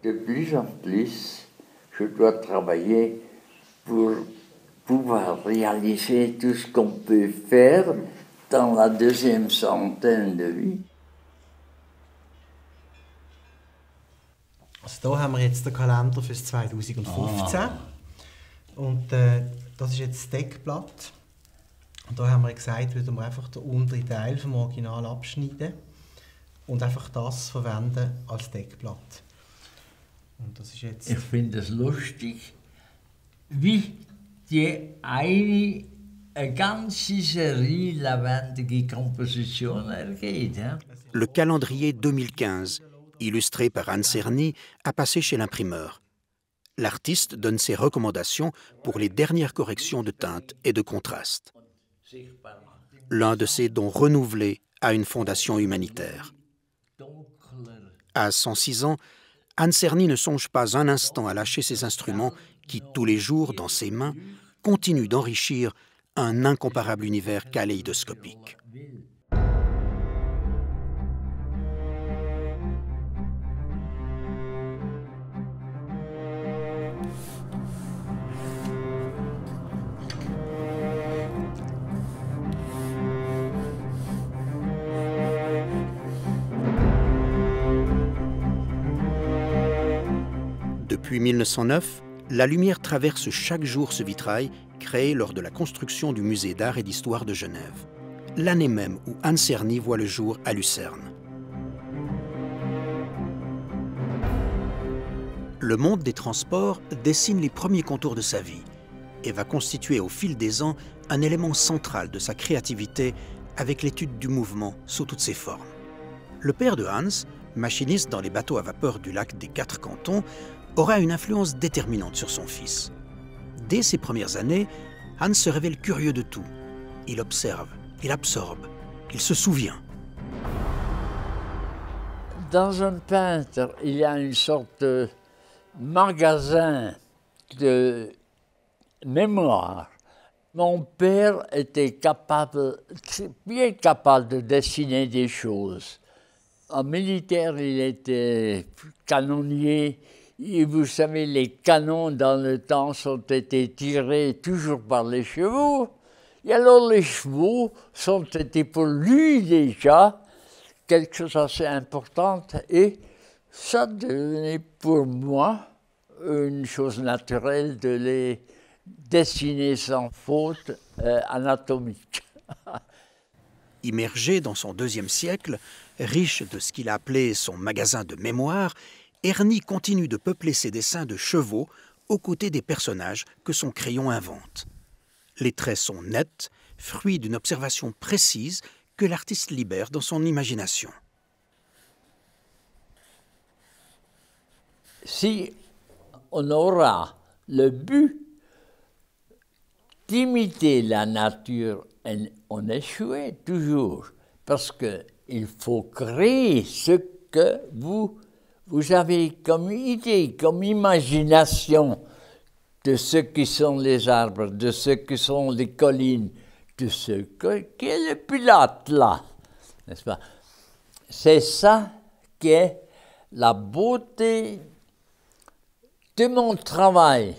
De plus en plus, je dois travailler pour pouvoir réaliser tout ce qu'on peut faire dans la deuxième centaine de vie. Also hier haben wir jetzt den Kalender für 2015. Und das ist jetzt das Deckblatt. Und da haben wir gesagt, würden wir einfach den unteren Teil vom Original abschneiden und einfach das verwenden als Deckblatt. Und das ist jetzt... Ich finde es lustig, wie die eine ganze Serie lebendige Komposition ergeht. Le calendrier 2015, illustré par Hans Cerny, a passé chez l'imprimeur. L'artiste donne ses recommandations pour les dernières corrections de teinte et de contraste. L'un de ces dons renouvelés à une fondation humanitaire. À 106 ans, Hans Cerny ne songe pas un instant à lâcher ses instruments qui, tous les jours, dans ses mains, continuent d'enrichir un incomparable univers kaléidoscopique. Depuis 1909, la lumière traverse chaque jour ce vitrail créé lors de la construction du musée d'art et d'histoire de Genève, l'année même où Hans Cerny voit le jour à Lucerne. Le monde des transports dessine les premiers contours de sa vie et va constituer au fil des ans un élément central de sa créativité avec l'étude du mouvement sous toutes ses formes. Le père de Hans, machiniste dans les bateaux à vapeur du lac des Quatre Cantons, aura une influence déterminante sur son fils. Dès ses premières années, Hans se révèle curieux de tout. Il observe, il absorbe, il se souvient. Dans un peintre, il y a une sorte de magasin de mémoire. Mon père était bien capable de dessiner des choses. En militaire, il était canonnier. Et vous savez, les canons dans le temps ont été tirés toujours par les chevaux. Et alors les chevaux sont été pour lui déjà quelque chose d'assez important. Et ça devenait pour moi une chose naturelle de les dessiner sans faute anatomique. Immergé dans son deuxième siècle, riche de ce qu'il a appelé son magasin de mémoire, Erny continue de peupler ses dessins de chevaux aux côtés des personnages que son crayon invente. Les traits sont nets, fruits d'une observation précise que l'artiste libère dans son imagination. Si on aura le but d'imiter la nature, on échoue toujours, parce qu'il faut créer ce que vous avez comme idée, comme imagination de ce qui sont les arbres, de ce qui sont les collines, de ce qu'est le pilote là, n'est-ce pas? C'est ça qui est la beauté de mon travail.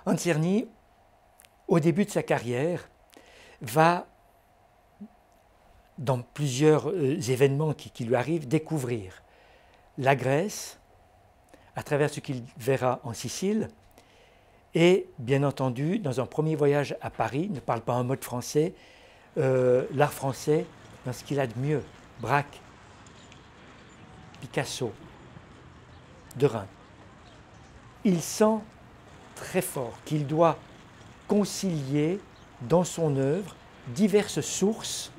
Hans Czerny, au début de sa carrière, va, dans plusieurs événements qui lui arrivent, découvrir la Grèce, à travers ce qu'il verra en Sicile, et bien entendu, dans un premier voyage à Paris, ne parle pas un mot de français, l'art français dans ce qu'il a de mieux, Braque, Picasso, Derain. Il sent très fort qu'il doit concilier dans son œuvre diverses sources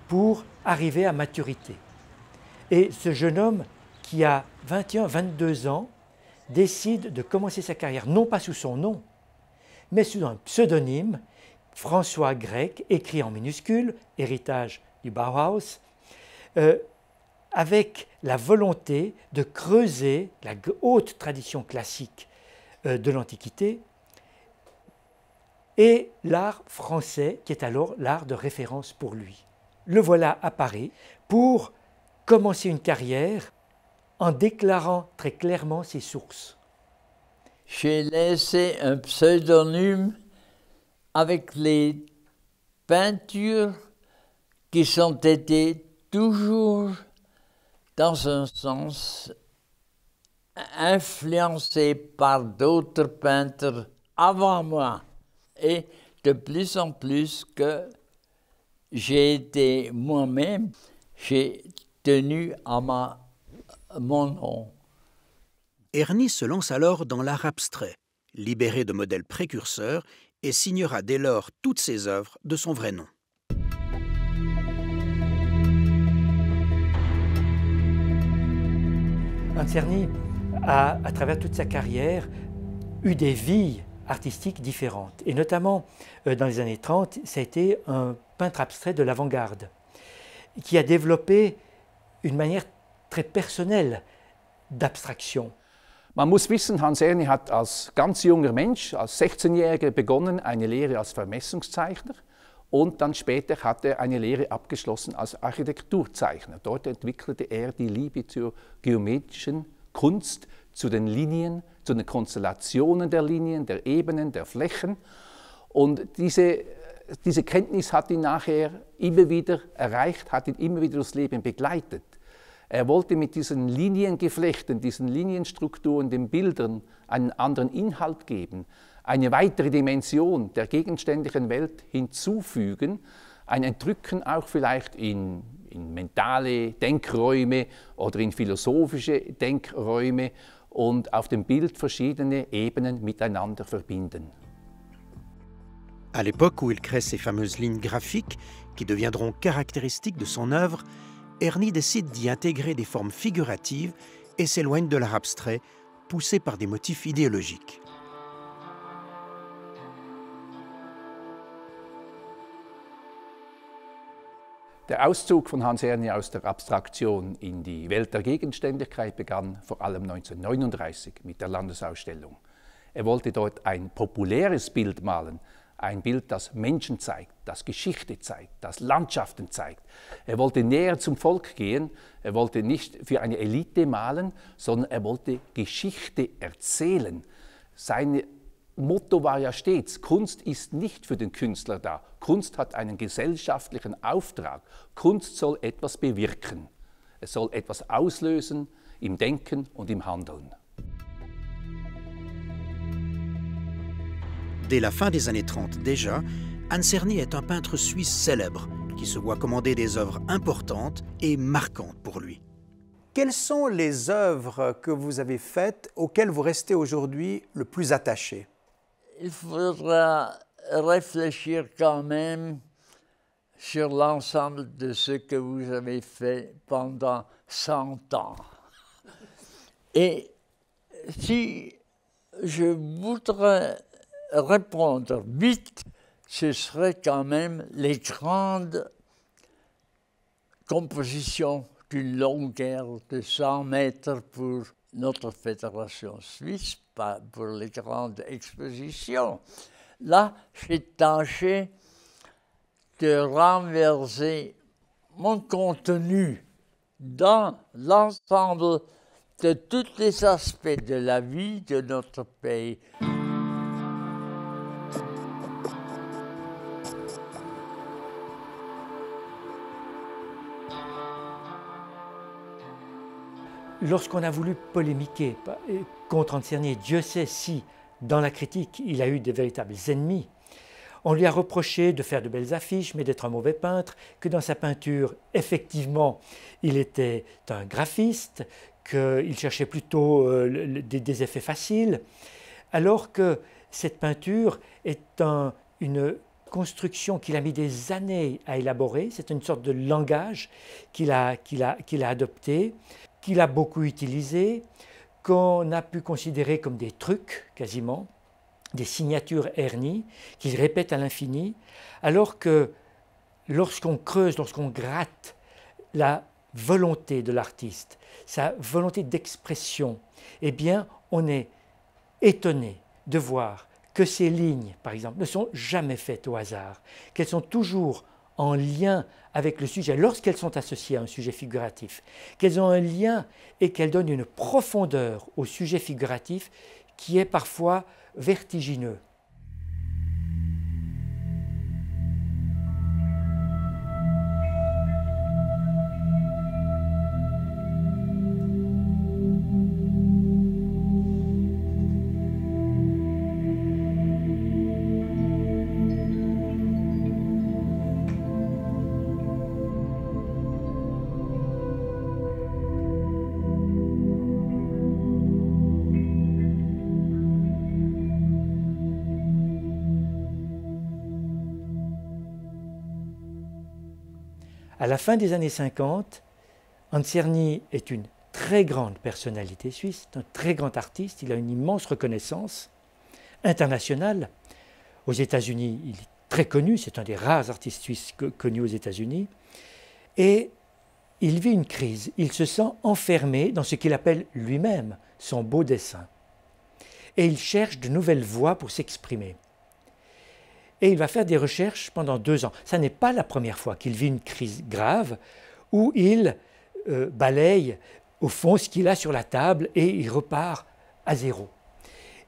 pour arriver à maturité. Et ce jeune homme qui a 21, 22 ans décide de commencer sa carrière, non pas sous son nom, mais sous un pseudonyme, François Grec, écrit en minuscule, héritage du Bauhaus, avec la volonté de creuser la haute tradition classique de l'Antiquité et l'art français, qui est alors l'art de référence pour lui. Le voilà à Paris pour commencer une carrière en déclarant très clairement ses sources. J'ai laissé un pseudonyme avec les peintures qui sont été toujours, dans un sens, influencées par d'autres peintres avant moi. Et de plus en plus que j'ai été moi-même, j'ai tenu à mon nom. Erny se lance alors dans l'art abstrait, libéré de modèles précurseurs, et signera dès lors toutes ses œuvres de son vrai nom. Hans Czerny a, à travers toute sa carrière, eu des vies artistiques différentes. Et notamment, dans les années 30, ça a été un peintre abstrait de l'avant-garde, qui a développé une manière très personnelle d'abstraction. Man muss wissen, Hans Czerny hat als ganz junger Mensch, als 16-Jähriger begonnen, eine Lehre als Vermessungszeichner und dann später hat er eine Lehre abgeschlossen als Architekturzeichner. Dort entwickelte er die Liebe zur geometrischen Kunst, zu den Linien, zu den Konstellationen der Linien, der Ebenen, der Flächen. Und diese Kenntnis hat ihn nachher immer wieder erreicht, hat ihn immer wieder durchs Leben begleitet. Er wollte mit diesen Liniengeflechten, diesen Linienstrukturen, den Bildern einen anderen Inhalt geben, eine weitere Dimension der gegenständlichen Welt hinzufügen, ein Entrücken auch vielleicht in mentale Denkräume oder in philosophische Denkräume und auf dem Bild verschiedene Ebenen miteinander verbinden. À l'époque où il crée ces fameuses lignes graphiques qui deviendront caractéristiques de son œuvre, Erny décide d'y intégrer des formes figuratives et s'éloigne de l'art abstrait, poussé par des motifs idéologiques. Der Auszug von Hans Czerny aus der Abstraktion in die Welt der Gegenständigkeit begann vor allem 1939 mit der Landesausstellung. Er wollte dort ein populäres Bild malen, ein Bild, das Menschen zeigt, das Geschichte zeigt, das Landschaften zeigt. Er wollte näher zum Volk gehen, er wollte nicht für eine Elite malen, sondern er wollte Geschichte erzählen. Sein Motto war ja stets, Kunst ist nicht für den Künstler da. Kunst hat einen gesellschaftlichen Auftrag. Kunst soll etwas bewirken. Es soll etwas auslösen im Denken und im Handeln. Dès la fin des années 30 déjà, Hans Czerny est un peintre suisse célèbre qui se voit commander des œuvres importantes et marquantes pour lui. Quelles sont les œuvres que vous avez faites auxquelles vous restez aujourd'hui le plus attaché? Il faudra réfléchir quand même sur l'ensemble de ce que vous avez fait pendant 100 ans. Et si je voudrais répondre vite, ce serait quand même les grandes compositions d'une longueur de 100 mètres pour notre fédération suisse, pas pour les grandes expositions. Là, j'ai tâché de renverser mon contenu dans l'ensemble de tous les aspects de la vie de notre pays. lorsqu'on a voulu polémiquer contre Anserny, Dieu sait si, dans la critique, il a eu de véritables ennemis, on lui a reproché de faire de belles affiches, mais d'être un mauvais peintre, que dans sa peinture, effectivement, il était un graphiste, qu'il cherchait plutôt des effets faciles, alors que cette peinture est une construction qu'il a mis des années à élaborer, c'est une sorte de langage qu'il a adopté, qu'il a beaucoup utilisé, qu'on a pu considérer comme des trucs quasiment, des signatures hernies qu'il répète à l'infini, alors que lorsqu'on creuse, lorsqu'on gratte la volonté de l'artiste, sa volonté d'expression, eh bien on est étonné de voir que ces lignes, par exemple, ne sont jamais faites au hasard, qu'elles sont toujours en lien avec le sujet, lorsqu'elles sont associées à un sujet figuratif, qu'elles ont un lien et qu'elles donnent une profondeur au sujet figuratif qui est parfois vertigineux. À la fin des années 50, Anserny est une très grande personnalité suisse, un très grand artiste, il a une immense reconnaissance internationale. Aux États-Unis, il est très connu, c'est un des rares artistes suisses connus aux États-Unis. Et il vit une crise, il se sent enfermé dans ce qu'il appelle lui-même son beau dessin. Et il cherche de nouvelles voies pour s'exprimer. Et il va faire des recherches pendant 2 ans. Ça n'est pas la première fois qu'il vit une crise grave où il balaye au fond ce qu'il a sur la table et il repart à zéro.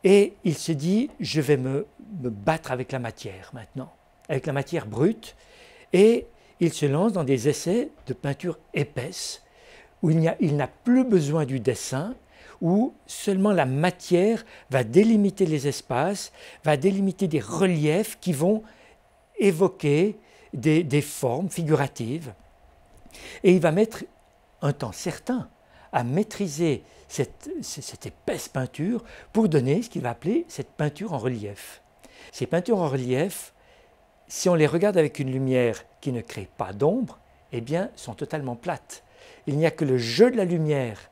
Et il se dit, je vais me battre avec la matière maintenant, avec la matière brute. Et il se lance dans des essais de peinture épaisse où il n'a plus besoin du dessin, où seulement la matière va délimiter les espaces, va délimiter des reliefs qui vont évoquer des formes figuratives. Et il va mettre un temps certain à maîtriser cette épaisse peinture pour donner ce qu'il va appeler cette peinture en relief. Ces peintures en relief, si on les regarde avec une lumière qui ne crée pas d'ombre, eh bien, sont totalement plates. Il n'y a que le jeu de la lumière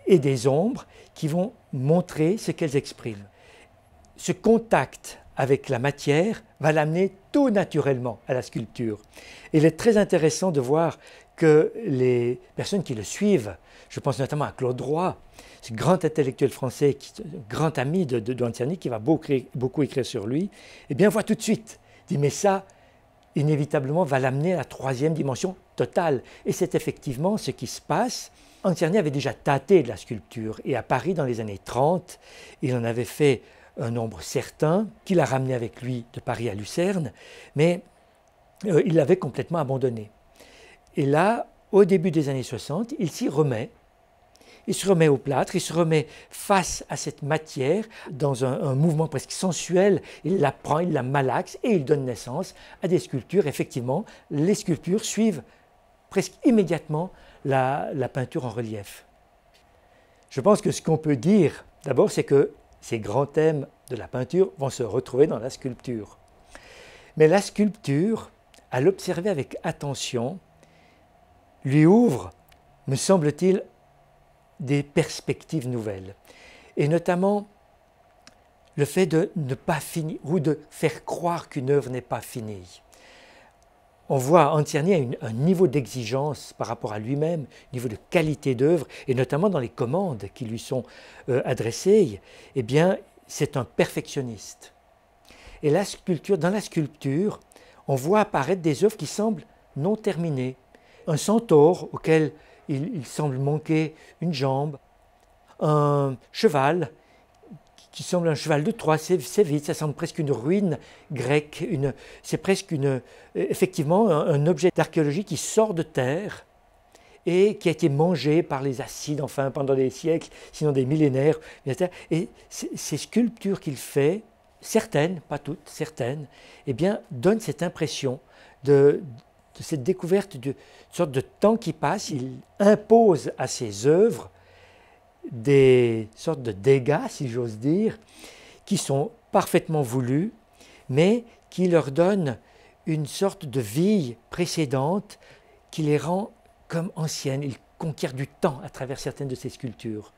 et des ombres qui vont montrer ce qu'elles expriment. Ce contact avec la matière va l'amener tout naturellement à la sculpture. Et il est très intéressant de voir que les personnes qui le suivent, je pense notamment à Claude Roy, ce grand intellectuel français, grand ami de Anserny, qui va beaucoup écrire sur lui, eh bien voit tout de suite, dit mais ça, inévitablement, va l'amener à la 3e dimension totale. Et c'est effectivement ce qui se passe. Anserny avait déjà tâté de la sculpture et à Paris, dans les années 30, il en avait fait un nombre certain qu'il a ramené avec lui de Paris à Lucerne, mais il l'avait complètement abandonné. Et là, au début des années 60, il s'y remet. Il se remet au plâtre, il se remet face à cette matière dans un mouvement presque sensuel. Il la prend, il la malaxe et il donne naissance à des sculptures. Effectivement, les sculptures suivent presque immédiatement la peinture en relief. Je pense que ce qu'on peut dire d'abord, c'est que ces grands thèmes de la peinture vont se retrouver dans la sculpture. Mais la sculpture, à l'observer avec attention, lui ouvre, me semble-t-il, des perspectives nouvelles. Et notamment le fait de ne pas finir ou de faire croire qu'une œuvre n'est pas finie. On voit Anserny a un niveau d'exigence par rapport à lui-même, un niveau de qualité d'œuvre, et notamment dans les commandes qui lui sont adressées, eh bien, c'est un perfectionniste. Et la sculpture, dans la sculpture, on voit apparaître des œuvres qui semblent non terminées. Un centaure auquel il semble manquer une jambe, un cheval qui semble un cheval de Troie, c'est vide, ça semble presque une ruine grecque, c'est presque effectivement un objet d'archéologie qui sort de terre et qui a été mangé par les acides, enfin, pendant des siècles, sinon des millénaires. Et ces sculptures qu'il fait, certaines, pas toutes, certaines, eh bien, donnent cette impression de cette découverte d'une sorte de temps qui passe. Il impose à ses œuvres des sortes de dégâts, si j'ose dire, qui sont parfaitement voulus, mais qui leur donnent une sorte de vie précédente qui les rend comme anciennes. Il conquiert du temps à travers certaines de ces sculptures.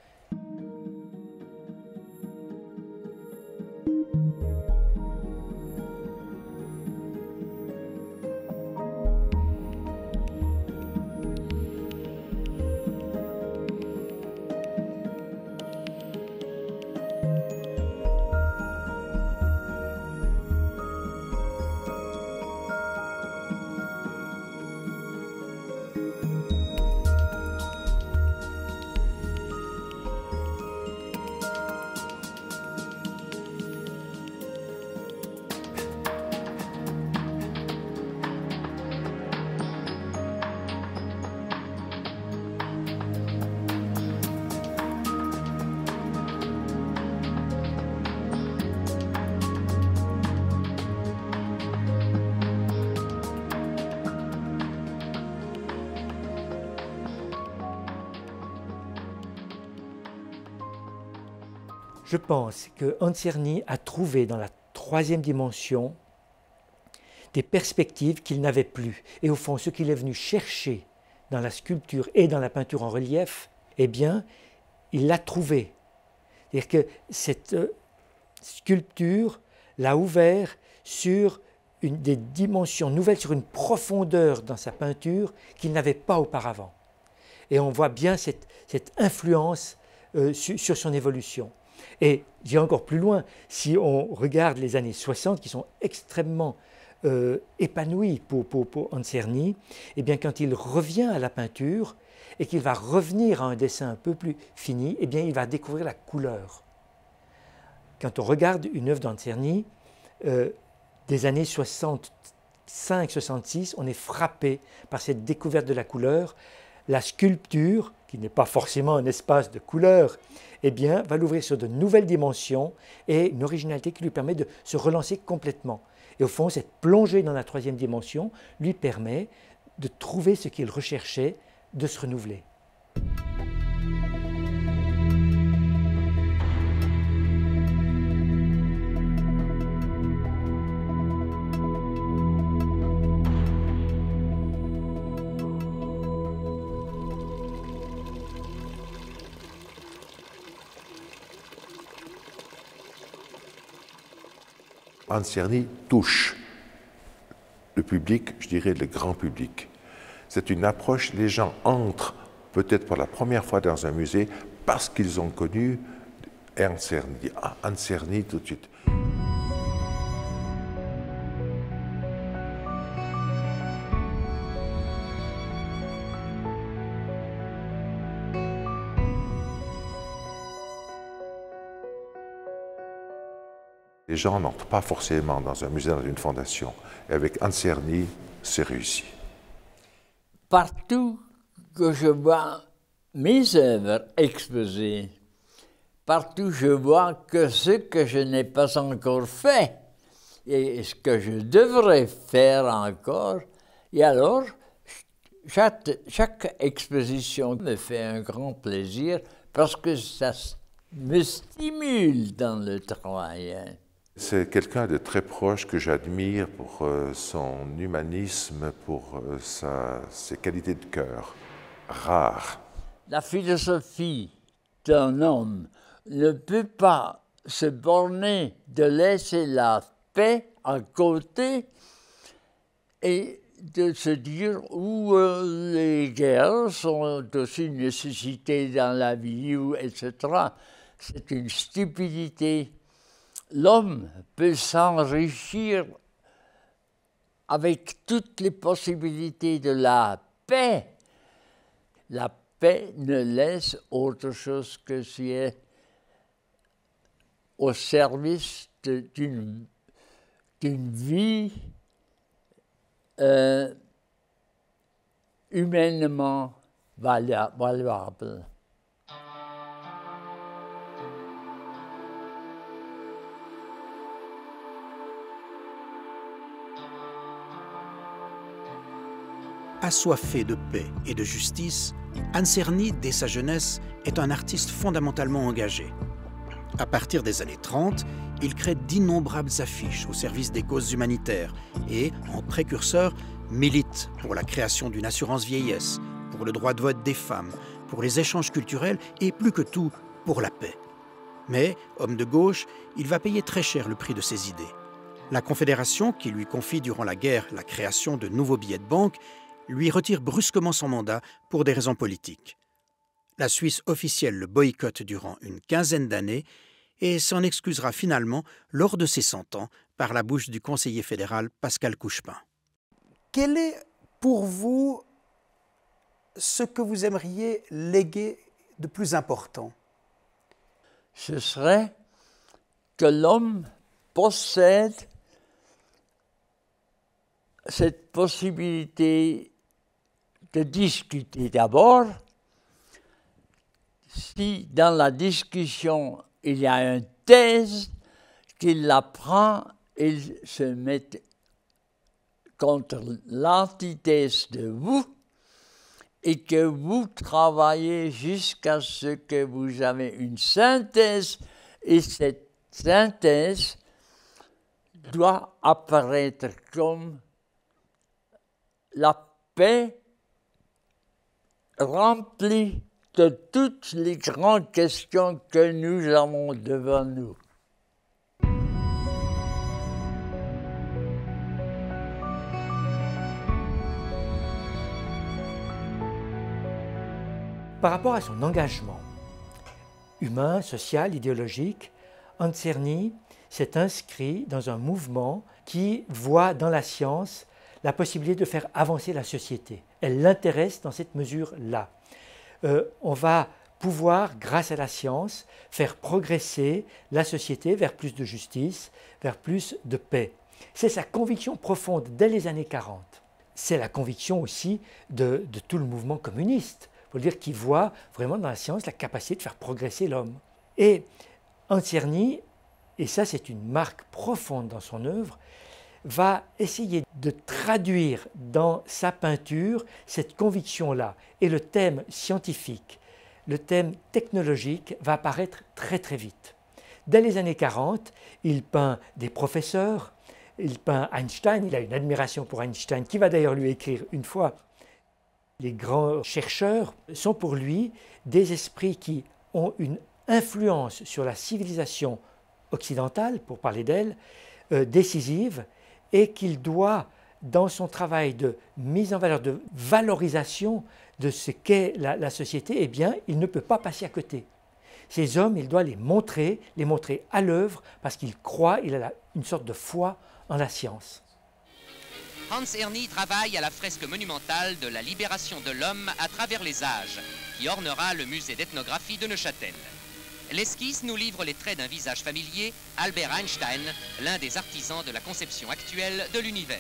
Je pense que Anserny a trouvé dans la troisième dimension des perspectives qu'il n'avait plus. Et au fond, ce qu'il est venu chercher dans la sculpture et dans la peinture en relief, eh bien, il l'a trouvé. C'est-à-dire que cette sculpture l'a ouvert sur des dimensions nouvelles, sur une profondeur dans sa peinture qu'il n'avait pas auparavant. Et on voit bien cette influence sur son évolution. Et j'irai encore plus loin, si on regarde les années 60, qui sont extrêmement épanouies pour Anserny, eh bien quand il revient à la peinture et qu'il va revenir à un dessin un peu plus fini, eh bien il va découvrir la couleur. Quand on regarde une œuvre d'Anserny des années 65-66, on est frappé par cette découverte de la couleur. La sculpture, qui n'est pas forcément un espace de couleur, eh bien, va l'ouvrir sur de nouvelles dimensions et une originalité qui lui permet de se relancer complètement. Et au fond, cette plongée dans la troisième dimension lui permet de trouver ce qu'il recherchait, de se renouveler. Anserny touche le public, je dirais le grand public. C'est une approche, les gens entrent peut-être pour la première fois dans un musée parce qu'ils ont connu Anserny. Ah, Anserny tout de suite. Les gens n'entrent pas forcément dans un musée, dans une fondation. Et avec Anserny, c'est réussi. Partout que je vois mes œuvres exposées, partout je vois que ce que je n'ai pas encore fait et ce que je devrais faire encore. Et alors, chaque exposition me fait un grand plaisir parce que ça me stimule dans le travail. C'est quelqu'un de très proche que j'admire pour son humanisme, pour ses qualités de cœur rares. La philosophie d'un homme ne peut pas se borner de laisser la paix à côté et de se dire les guerres sont aussi une nécessité dans la vie, etc. C'est une stupidité. L'homme peut s'enrichir avec toutes les possibilités de la paix. La paix ne laisse autre chose que si elle est au service d'une vie humainement valuable. Assoiffé de paix et de justice, Anserny, dès sa jeunesse, est un artiste fondamentalement engagé. À partir des années 30, il crée d'innombrables affiches au service des causes humanitaires et, en précurseur, milite pour la création d'une assurance vieillesse, pour le droit de vote des femmes, pour les échanges culturels et, plus que tout, pour la paix. Mais, homme de gauche, il va payer très cher le prix de ses idées. La Confédération, qui lui confie durant la guerre la création de nouveaux billets de banque, lui retire brusquement son mandat pour des raisons politiques. La Suisse officielle le boycotte durant une quinzaine d'années et s'en excusera finalement lors de ses 100 ans par la bouche du conseiller fédéral Pascal Couchepin. Quel est pour vous ce que vous aimeriez léguer de plus important? Ce serait que l'homme possède cette possibilité de discuter d'abord. Si dans la discussion il y a une thèse, qu'il la prend et se met contre l'antithèse de vous et que vous travaillez jusqu'à ce que vous avez une synthèse et cette synthèse doit apparaître comme la paix remplie de toutes les grandes questions que nous avons devant nous. Par rapport à son engagement humain, social, idéologique, Anserny s'est inscrit dans un mouvement qui voit dans la science la possibilité de faire avancer la société. Elle l'intéresse dans cette mesure-là. On va pouvoir, grâce à la science, faire progresser la société vers plus de justice, vers plus de paix. C'est sa conviction profonde dès les années 40. C'est la conviction aussi de tout le mouvement communiste. Il faut dire qu'il voit vraiment dans la science la capacité de faire progresser l'homme. Et Anserny, et ça c'est une marque profonde dans son œuvre, va essayer de traduire dans sa peinture cette conviction-là. Et le thème scientifique, le thème technologique va apparaître très très vite. Dès les années 40, il peint des professeurs, il peint Einstein, il a une admiration pour Einstein, qui va d'ailleurs lui écrire une fois. Les grands chercheurs sont pour lui des esprits qui ont une influence sur la civilisation occidentale, pour parler d'elle, décisive, et qu'il doit, dans son travail de mise en valeur, de valorisation de ce qu'est la société, eh bien, il ne peut pas passer à côté. Ces hommes, il doit les montrer à l'œuvre, parce qu'il croit, il a une sorte de foi en la science. Anserny travaille à la fresque monumentale de la libération de l'homme à travers les âges, qui ornera le musée d'ethnographie de Neuchâtel. L'esquisse nous livre les traits d'un visage familier, Albert Einstein, l'un des artisans de la conception actuelle de l'univers.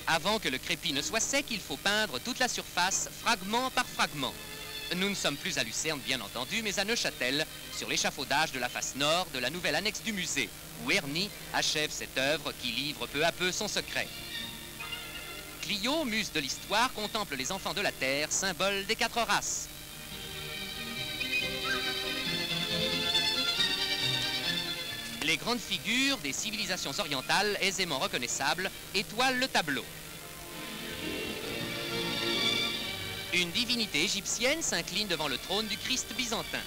Avant que le crépi ne soit sec, il faut peindre toute la surface, fragment par fragment. Nous ne sommes plus à Lucerne, bien entendu, mais à Neuchâtel, sur l'échafaudage de la face nord de la nouvelle annexe du musée, où Erny achève cette œuvre qui livre peu à peu son secret. Clio, muse de l'histoire, contemple les enfants de la Terre, symbole des 4 races. Les grandes figures des civilisations orientales, aisément reconnaissables, étoilent le tableau. Une divinité égyptienne s'incline devant le trône du Christ byzantin.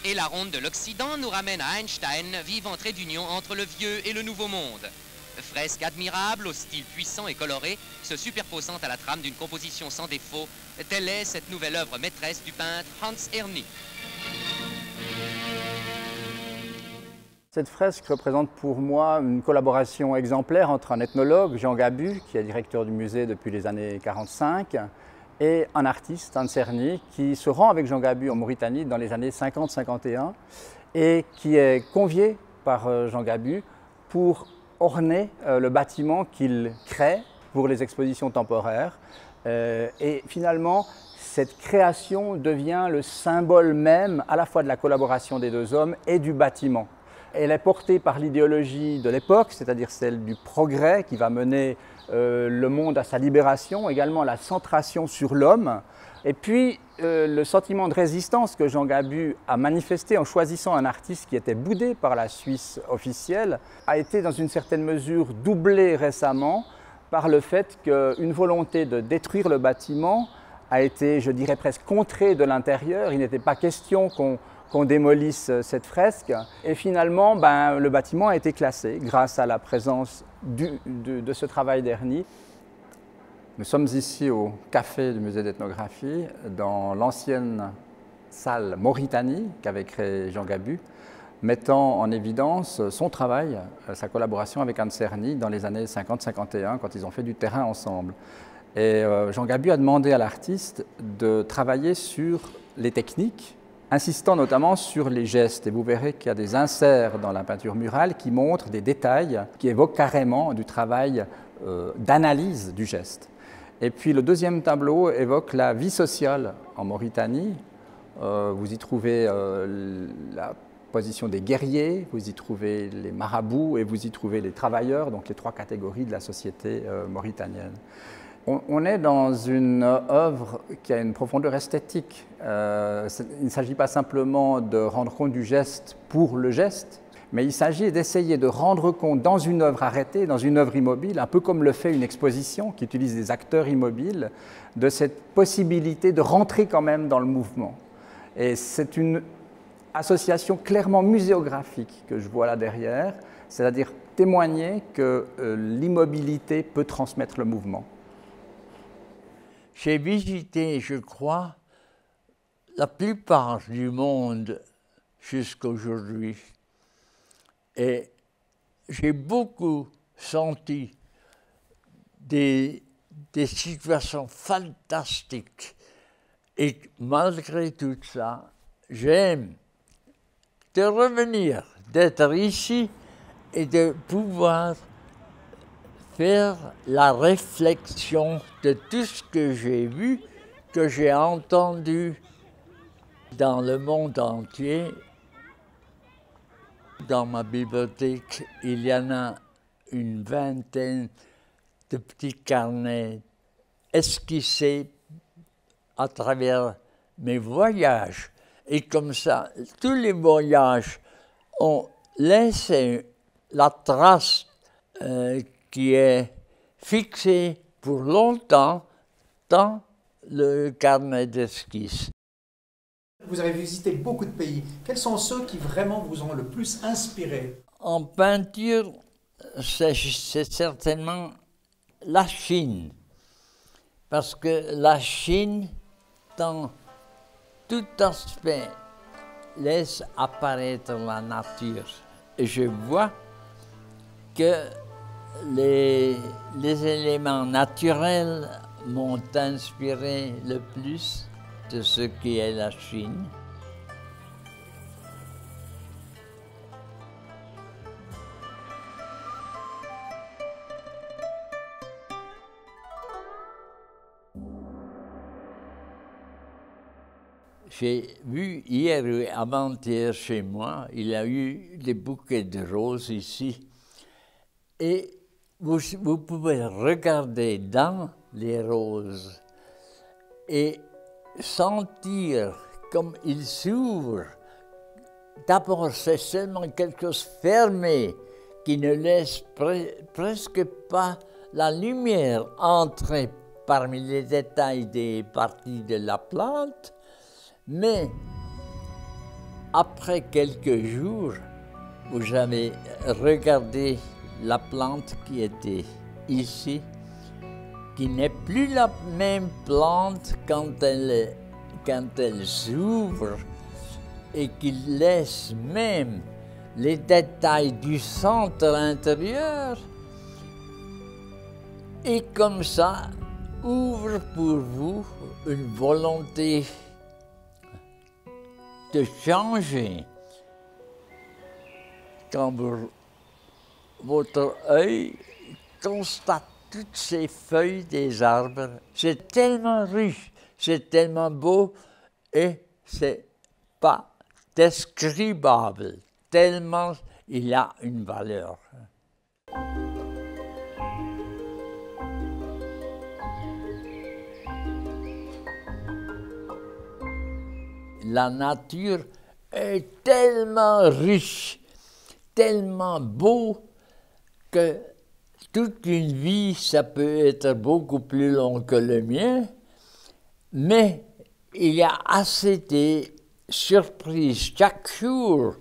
Et la ronde de l'Occident nous ramène à Einstein, vivant trait d'union entre le vieux et le nouveau monde. Fresque admirable, au style puissant et coloré, se superposant à la trame d'une composition sans défaut, telle est cette nouvelle œuvre maîtresse du peintre Hans Erny. Cette fresque représente pour moi une collaboration exemplaire entre un ethnologue, Jean Gabu, qui est directeur du musée depuis les années 1945, et un artiste, Anserny, qui se rend avec Jean Gabu en Mauritanie dans les années 50-51 et qui est convié par Jean Gabu pour orner le bâtiment qu'il crée pour les expositions temporaires Et finalement, cette création devient le symbole même à la fois de la collaboration des deux hommes et du bâtiment. Elle est portée par l'idéologie de l'époque, c'est-à-dire celle du progrès qui va mener le monde à sa libération, également la centration sur l'homme. Et puis le sentiment de résistance que Jean Gabu a manifesté en choisissant un artiste qui était boudé par la Suisse officielle a été dans une certaine mesure doublé récemment par le fait qu'une volonté de détruire le bâtiment a été, je dirais, presque contrée de l'intérieur. Il n'était pas question qu'on démolisse cette fresque. Et finalement, le bâtiment a été classé grâce à la présence de ce travail d'Erny. Nous sommes ici au café du musée d'ethnographie, dans l'ancienne salle Mauritanie qu'avait créée Jean Gabu, mettant en évidence son travail, sa collaboration avec Hans Erny dans les années 50-51, quand ils ont fait du terrain ensemble. Et Jean Gabu a demandé à l'artiste de travailler sur les techniques, insistant notamment sur les gestes. Et vous verrez qu'il y a des inserts dans la peinture murale qui montrent des détails qui évoquent carrément du travail d'analyse du geste. Et puis le deuxième tableau évoque la vie sociale en Mauritanie. Vous y trouvez la position des guerriers, vous y trouvez les marabouts et vous y trouvez les travailleurs, donc les trois catégories de la société mauritanienne. On est dans une œuvre qui a une profondeur esthétique. Il ne s'agit pas simplement de rendre compte du geste pour le geste, mais il s'agit d'essayer de rendre compte dans une œuvre arrêtée, dans une œuvre immobile, un peu comme le fait une exposition qui utilise des acteurs immobiles, de cette possibilité de rentrer quand même dans le mouvement. Et c'est une association clairement muséographique que je vois là derrière, c'est-à-dire témoigner que l'immobilité peut transmettre le mouvement. J'ai visité, je crois, la plupart du monde jusqu'à aujourd'hui. Et j'ai beaucoup senti des situations fantastiques. Et malgré tout ça, j'aime de revenir, d'être ici et de pouvoir faire la réflexion de tout ce que j'ai vu, que j'ai entendu dans le monde entier. Dans ma bibliothèque, il y en a une vingtaine de petits carnets esquissés à travers mes voyages. Et comme ça, tous les voyages ont laissé la trace qui est fixée pour longtemps dans le carnet d'esquisses. Vous avez visité beaucoup de pays. Quels sont ceux qui vraiment vous ont le plus inspiré? En peinture, c'est certainement la Chine. Parce que la Chine, dans tout aspect, laisse apparaître la nature. Et je vois que les éléments naturels m'ont inspiré le plus de ce qui est la Chine. J'ai vu hier ou avant-hier chez moi, il y a eu des bouquets de roses ici. Et vous pouvez regarder dans les roses et sentir comme ils s'ouvrent. D'abord, c'est seulement quelque chose fermé qui ne laisse presque pas la lumière entrer parmi les détails des parties de la plante. Mais après quelques jours, vous avez regardé la plante qui était ici, qui n'est plus la même plante quand elle s'ouvre et qui laisse même les détails du centre intérieur et comme ça ouvre pour vous une volonté de changer. Quand votre œil constate toutes ces feuilles des arbres. C'est tellement riche, c'est tellement beau et c'est pas describable, tellement il a une valeur. La nature est tellement riche, tellement beau que toute une vie, ça peut être beaucoup plus long que le mien, mais il y a assez de surprises chaque jour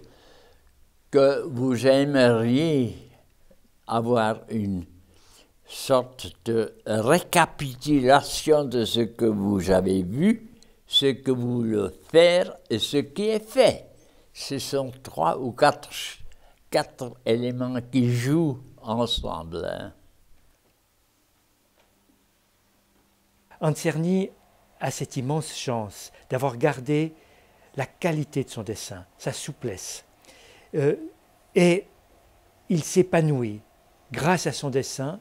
que vous aimeriez avoir une sorte de récapitulation de ce que vous avez vu, ce que vous voulez faire et ce qui est fait. Ce sont 3 ou 4 éléments qui jouent ensemble. Hein. Hans Czerny a cette immense chance d'avoir gardé la qualité de son dessin, sa souplesse. Et il s'épanouit grâce à son dessin,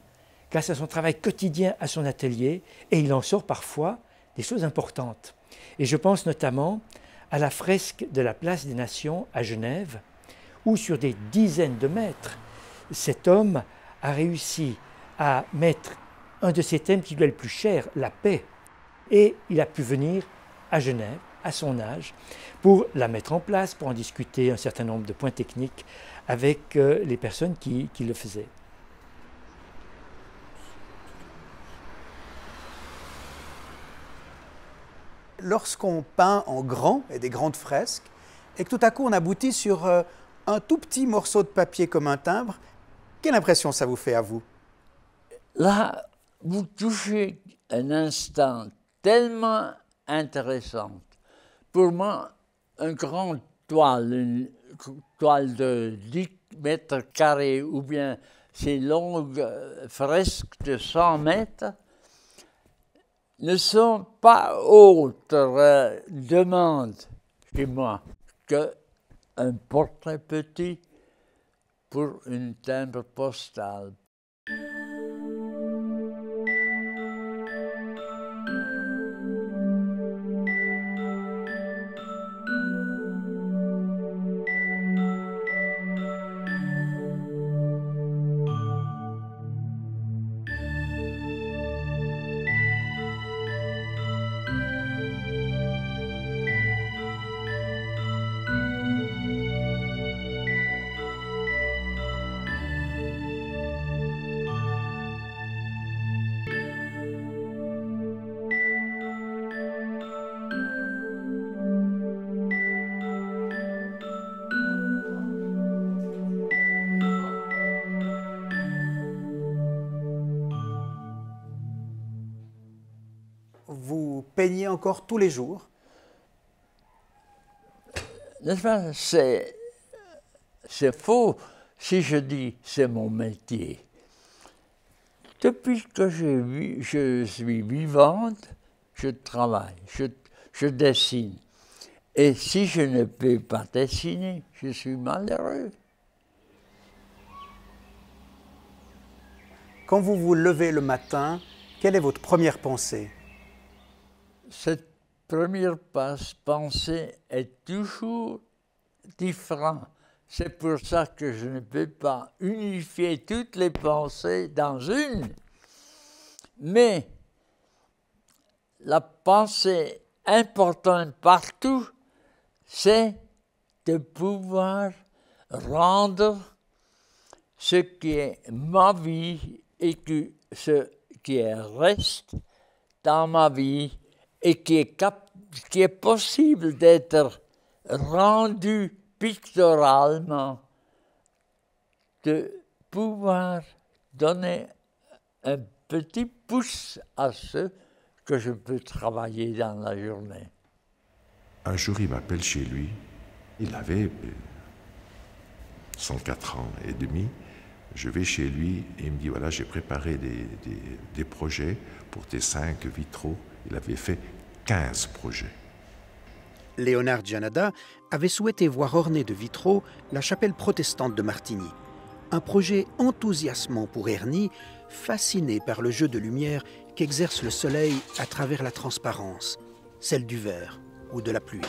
grâce à son travail quotidien à son atelier, et il en sort parfois des choses importantes. Et je pense notamment à la fresque de la Place des Nations à Genève, où sur des dizaines de mètres, cet homme a réussi à mettre un de ses thèmes qui lui est le plus cher, la paix. Et il a pu venir à Genève, à son âge, pour la mettre en place, pour en discuter un certain nombre de points techniques avec les personnes qui le faisaient. Lorsqu'on peint en grand et des grandes fresques, et que tout à coup on aboutit sur un tout petit morceau de papier comme un timbre, quelle impression ça vous fait à vous? Là, vous touchez un instant tellement intéressant. Pour moi, une grande toile, une toile de 10 mètres carrés ou bien ces longues fresques de 100 mètres, ne sont pas autres demandes chez moi qu'un portrait petit pour une timbre postale. Vous peignez encore tous les jours? N'est-ce pas? C'est faux si je dis c'est mon métier. Depuis que je suis vivante, je travaille, je dessine. Et si je ne peux pas dessiner, je suis malheureux. Quand vous vous levez le matin, quelle est votre première pensée? Cette première pensée est toujours différente. C'est pour ça que je ne peux pas unifier toutes les pensées dans une. Mais la pensée importante partout, c'est de pouvoir rendre ce qui est ma vie et que ce qui reste dans ma vie et qui est possible d'être rendu pictoralement, de pouvoir donner un petit pouce à ce que je peux travailler dans la journée. Un jour, il m'appelle chez lui. Il avait 104 ans et demi. Je vais chez lui et il me dit, voilà, j'ai préparé des projets pour tes 5 vitraux. Il avait fait 15 projets. Léonard Gianada avait souhaité voir ornée de vitraux la chapelle protestante de Martigny. Un projet enthousiasmant pour Erny, fasciné par le jeu de lumière qu'exerce le soleil à travers la transparence, celle du verre ou de la pluie.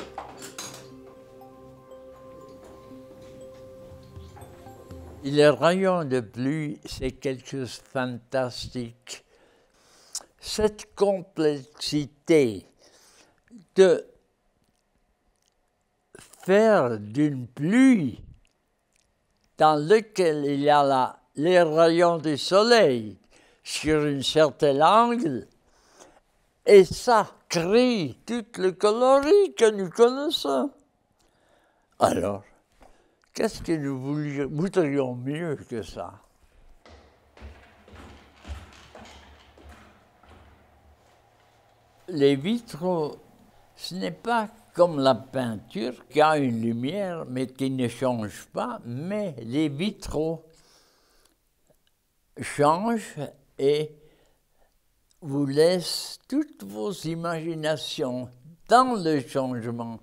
Les rayons de pluie, c'est quelque chose de fantastique. Cette complexité de faire d'une pluie dans laquelle il y a les rayons du soleil sur un certain angle, et ça crée tout le coloris que nous connaissons. Alors, qu'est-ce que nous voudrions mieux que ça? Les vitraux, ce n'est pas comme la peinture qui a une lumière mais qui ne change pas, mais les vitraux changent et vous laissent toutes vos imaginations dans le changement.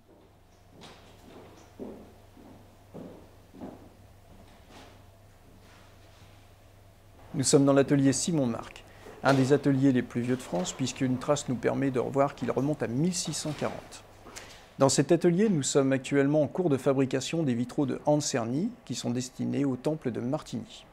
Nous sommes dans l'atelier Simon Marc, un des ateliers les plus vieux de France, puisqu'une trace nous permet de revoir qu'il remonte à 1640. Dans cet atelier, nous sommes actuellement en cours de fabrication des vitraux de Hans Erny, qui sont destinés au temple de Martigny.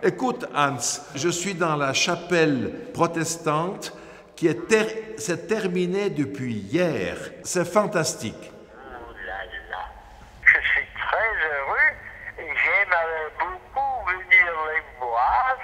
Écoute Hans, je suis dans la chapelle protestante s'est terminé depuis hier. C'est fantastique. Oh là là, je suis très heureux et j'aimerais beaucoup venir les voir.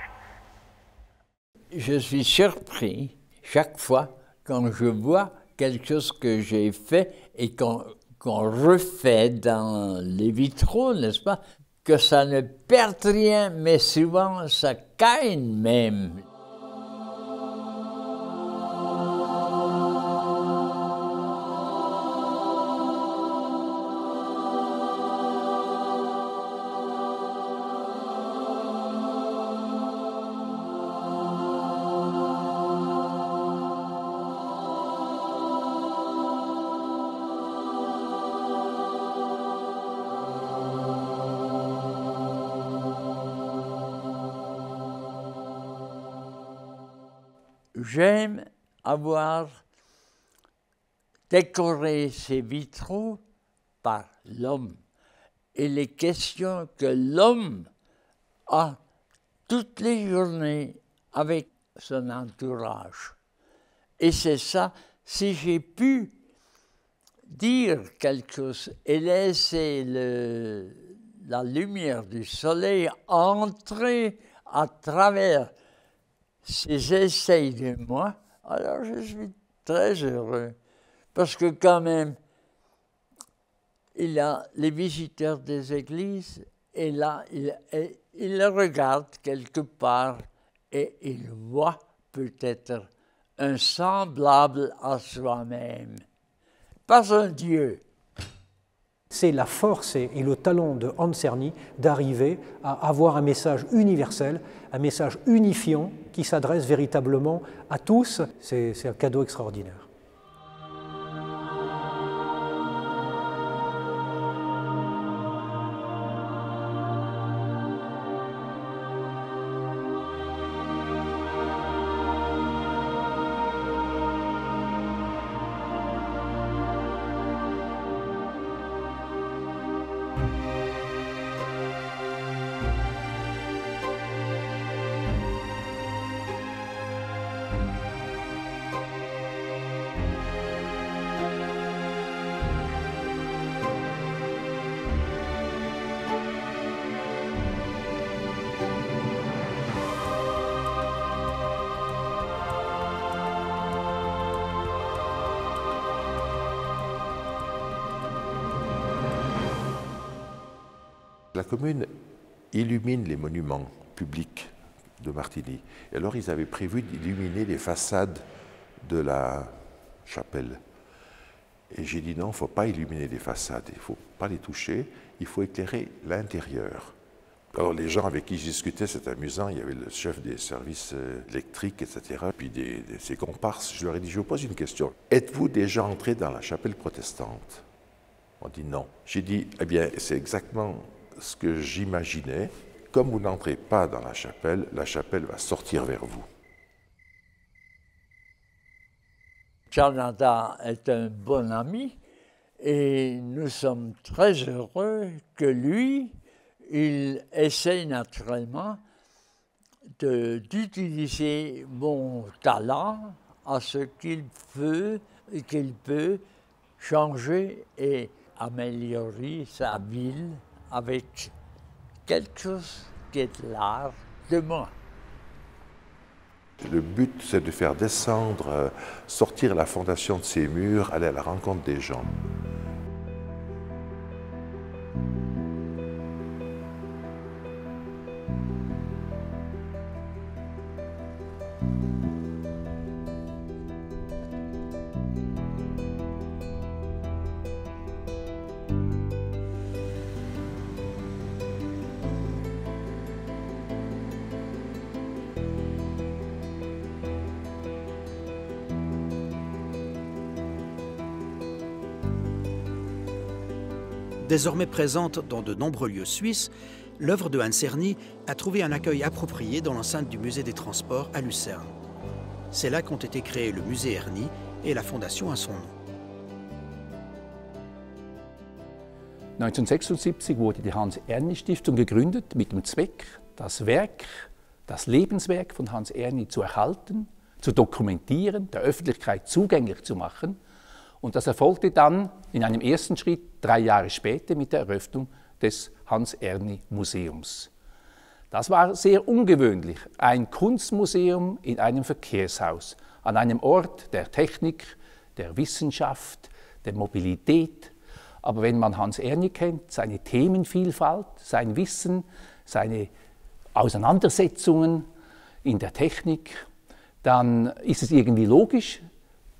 Je suis surpris chaque fois quand je vois quelque chose que j'ai fait et qu'on refait dans les vitraux, n'est-ce pas? Que ça ne perd rien, mais souvent ça gagne même. J'aime avoir décoré ces vitraux par l'homme et les questions que l'homme a toutes les journées avec son entourage. Et c'est ça, si j'ai pu dire quelque chose et laisser la lumière du soleil entrer à travers ces essais de moi, alors je suis très heureux. Parce que quand même, il y a les visiteurs des églises, et là, ils regardent quelque part et ils voient peut-être un semblable à soi-même. Pas un Dieu. C'est la force et le talent de Hans Cerny d'arriver à avoir un message universel, un message unifiant qui s'adresse véritablement à tous. C'est un cadeau extraordinaire. La commune illumine les monuments publics de Martigny. Et alors ils avaient prévu d'illuminer les façades de la chapelle. Et j'ai dit non, il ne faut pas illuminer les façades, il ne faut pas les toucher, il faut éclairer l'intérieur. Alors les gens avec qui je discutais, c'est amusant, il y avait le chef des services électriques, etc., puis ses comparses. Je leur ai dit, je vous pose une question. Êtes-vous déjà entré dans la chapelle protestante? On dit non. J'ai dit, eh bien, c'est exactement ce que j'imaginais. Comme vous n'entrez pas dans la chapelle va sortir vers vous. Jonathan est un bon ami et nous sommes très heureux que lui, il essaie naturellement d'utiliser mon talent à ce qu'il peut changer et améliorer sa ville avec quelque chose qui est l'art de moi. Le but, c'est de faire descendre, sortir la fondation de ces murs, aller à la rencontre des gens. Désormais présente dans de nombreux lieux suisses, l'œuvre de Hans Cerny a trouvé un accueil approprié dans l'enceinte du musée des Transports à Lucerne. C'est là qu'ont été créés le musée Erny et la fondation à son nom. 1976 wurde die Hans-Erny-Stiftung gegründet mit dem Zweck, das Lebenswerk von Hans Erny zu erhalten, zu dokumentieren, der Öffentlichkeit zugänglich zu machen. Und das erfolgte dann in einem ersten Schritt 3 Jahre später mit der Eröffnung des Hans-Erni-Museums. Das war sehr ungewöhnlich, ein Kunstmuseum in einem Verkehrshaus, an einem Ort der Technik, der Wissenschaft, der Mobilität. Aber wenn man Hans Erni kennt, seine Themenvielfalt, sein Wissen, seine Auseinandersetzungen in der Technik, dann ist es irgendwie logisch,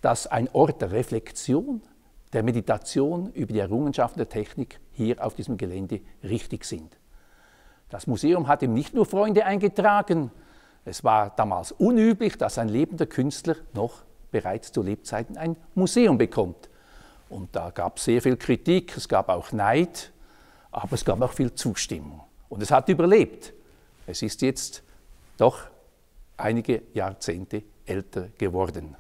dass ein Ort der Reflexion, der Meditation über die Errungenschaften der Technik hier auf diesem Gelände richtig sind. Das Museum hat ihm nicht nur Freunde eingetragen, es war damals unüblich, dass ein lebender Künstler noch bereits zu Lebzeiten ein Museum bekommt. Und da gab es sehr viel Kritik, es gab auch Neid, aber es gab auch viel Zustimmung. Und es hat überlebt. Es ist jetzt doch einige Jahrzehnte älter geworden.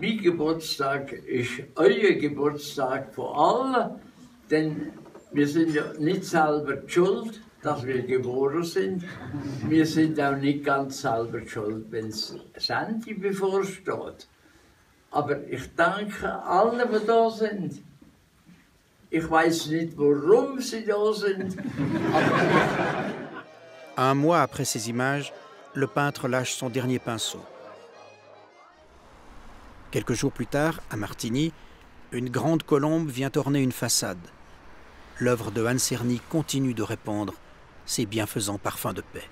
Mein Geburtstag ist euer Geburtstag vor allem, denn wir sind ja nicht selber schuld, dass wir geboren sind. Wir sind auch nicht ganz selber schuld, wenn das Ende bevorsteht. Aber ich danke allen, die da sind. Ich weiß nicht, warum sie da sind. Un mois après ces images, le peintre lâche son dernier pinceau. Quelques jours plus tard, à Martigny, une grande colombe vient orner une façade. L'œuvre de Hans Erni continue de répandre ses bienfaisants parfums de paix.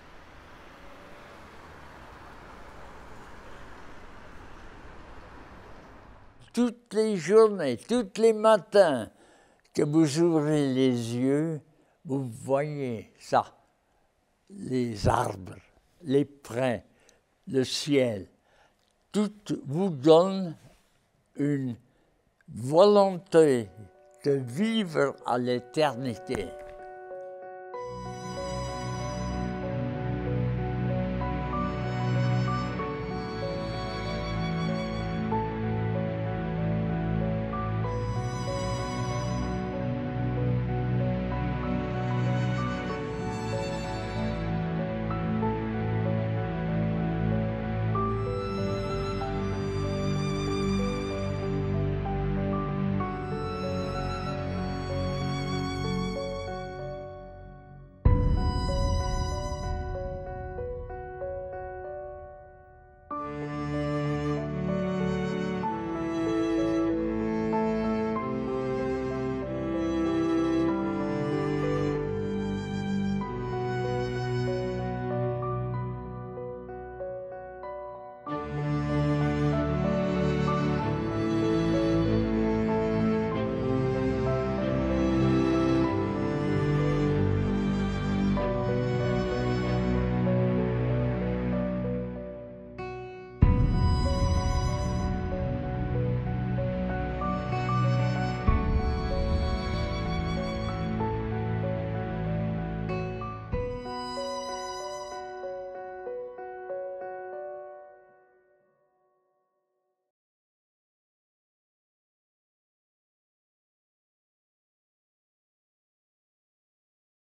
Toutes les journées, tous les matins que vous ouvrez les yeux, vous voyez ça. Les arbres, les prés, le ciel. Tout vous donne une volonté de vivre à l'éternité.